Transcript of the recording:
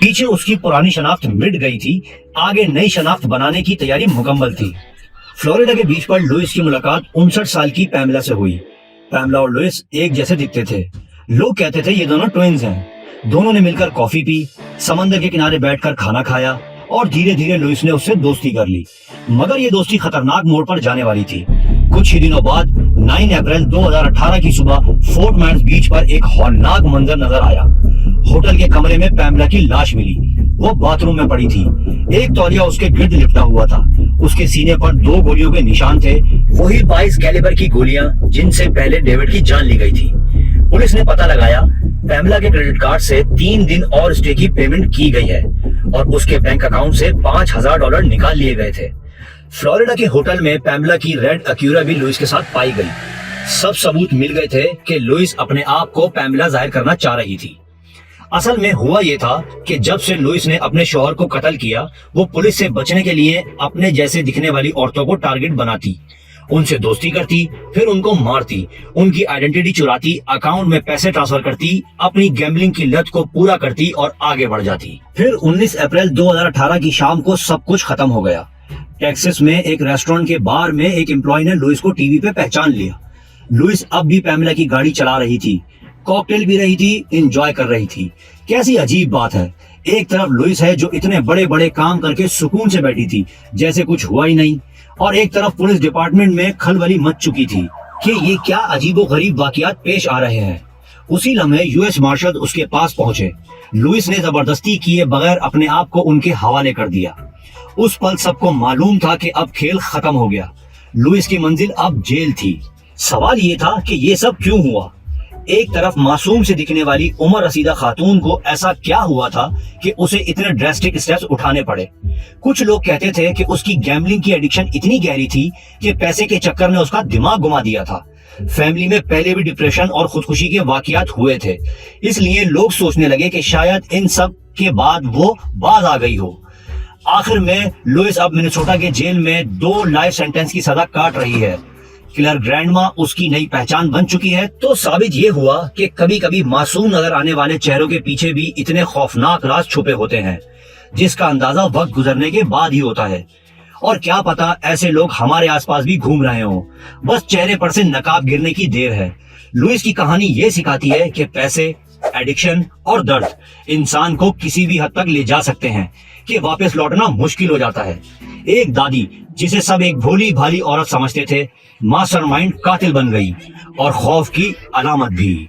پیچھے اس کی پرانی شناخت مٹ گئی تھی، آگے نئی شناخت بنانے کی تیاری مکمل تھی۔ فلوریڈا کے بیچ پر لوئس کی ملاقات 59 سال کی پیملا سے ہوئی۔ پیملا اور لوئس ایک جیسے دکھتے تھے، لوگ کہتے تھے یہ دونوں ٹوئنز ہیں۔ دونوں نے مل کر کافی پی، سمندر کے کنارے بیٹھ کر کھانا کھایا اور دھیرے دھیرے لوئس نے اس سے دوستی کر لی، مگر یہ دوستی خطرناک موڑ پر جانے والی تھی۔ کچھ ہی دنوں بعد 9 اپریل 2018 کی صبح فورٹ مائرز بیچ پر ایک ہولناک منظر نظر آیا۔ ہوٹل کے کمرے میں پیملا کی لاش ملی، وہ باتھ روم میں پڑی تھی، ایک تولیہ اس کے گرد لپٹا ہوا تھا، اس کے سینے پر 2 گولیوں کے نشان تھے، وہی 22 کیلیبر کی گولیاں جن سے پہلے ڈیوڈ کی جان لی گئی تھی۔ پولیس نے پتہ لگایا پیملا کے کریڈٹ کارڈ سے 3 دن اور اسٹے کی پیمنٹ کی گئی ہے اور اس کے بینک اکاؤنٹ سے $5000 نکال لیے گئے تھے۔ فلوریڈا کے ہوٹل میں پیملا کی ریڈ اکیورا بھی لوئس کے ساتھ پائی گئی۔ سب ثبوت مل گئے تھے کہ لوئس اپنے آپ کو پیملا ظاہر کرنا چاہ رہی تھی۔ اصل میں ہوا یہ تھا کہ جب سے لوئس نے اپنے شوہر کو قتل کیا، وہ پولیس سے بچنے کے لیے اپنے جیسے دکھنے والی عورتوں کو ٹارگٹ بناتی، ان سے دوستی کرتی، پھر ان کو مارتی، ان کی آئیڈینٹی چراتی، اکاؤنٹ میں پیسے ٹرانسفر کرتی، اپنی گیمبلنگ کی لت کو پورا کرتی اور آگے بڑھ جاتی۔ پھر 19 اپریل 2018 کی شام کو سب کچھ ختم ہو گیا۔ ٹیکسس میں ایک ریسٹورنٹ کے بار میں ایک امپلائی نے لوئس کو ٹی وی پہ پہچان لیا۔ لوئس اب بھی پیملا کی گاڑی چلا رہی تھی، کاکٹیل پی رہی تھی، انجوائے کر رہی تھی۔ کیسی عجیب بات ہے، ایک طرف لوئس ہے جو اتنے بڑے بڑے کام کر کے سکون سے بیٹھی تھی جیسے کچھ ہوا ہی نہیں، اور ایک طرف پولیس ڈپارٹمنٹ میں کھلبلی مچ چکی تھی کہ یہ کیا عجیب و غریب واقعات پیش آ رہے ہیں۔ اسی لمحے یو ایس مارشل اس کے پاس پہنچے۔ لوئس نے زبردستی کیے بغیر اپنے آپ کو ان کے حوالے کر دیا۔ اس پل سب کو معلوم تھا کہ اب کھیل ختم ہو گیا، لوئس کی منزل اب جیل تھی۔ سوال یہ تھا کہ یہ سب کیوں ہوا؟ ایک طرف معصوم سے دکھنے والی عمر رسیدہ خاتون کو ایسا کیا ہوا تھا کہ اسے اتنے ڈریسٹک اسٹیپس اٹھانے پڑے؟ کچھ لوگ کہتے تھے کہ اس کی گیمبلنگ کی ایڈکشن اتنی گہری تھی کہ پیسے کے چکر نے اس کا دماغ گما دیا تھا۔ فیملی میں پہلے بھی ڈپریشن اور خودکشی کے واقعات ہوئے تھے، اس لیے لوگ سوچنے لگے کہ شاید ان سب کے بعد وہ باز آ گئی ہو۔ آخر میں لوئس اب منیسوٹا کے جیل میں 2 لائف سینٹنس کی سزا کاٹ رہی ہے۔ کلر گرینڈما اس کی نئی پہچان بن چکی ہے۔ تو ثابت یہ ہوا کہ کبھی کبھی معصوم نظر آنے والے چہروں کے پیچھے بھی اتنے خوفناک راز چھپے ہوتے ہیں جس کا اندازہ وقت گزرنے کے بعد ہی ہوتا ہے۔ اور کیا پتا ایسے لوگ ہمارے آس پاس بھی گھوم رہے ہوں، بس چہرے پر سے نقاب گرنے کی دیر ہے۔ لوئس کی کہانی یہ سکھاتی ہے کہ پیسے، ایڈکشن اور درد انسان کو کسی بھی حد تک لے جا سکتے ہیں کہ واپس لوٹنا مشکل ہو جاتا ہے۔ ایک دادی جسے سب ایک بھولی بھالی عورت سمجھتے تھے، ماسٹر مائنڈ قاتل بن گئی، اور خوف کی علامت بھی۔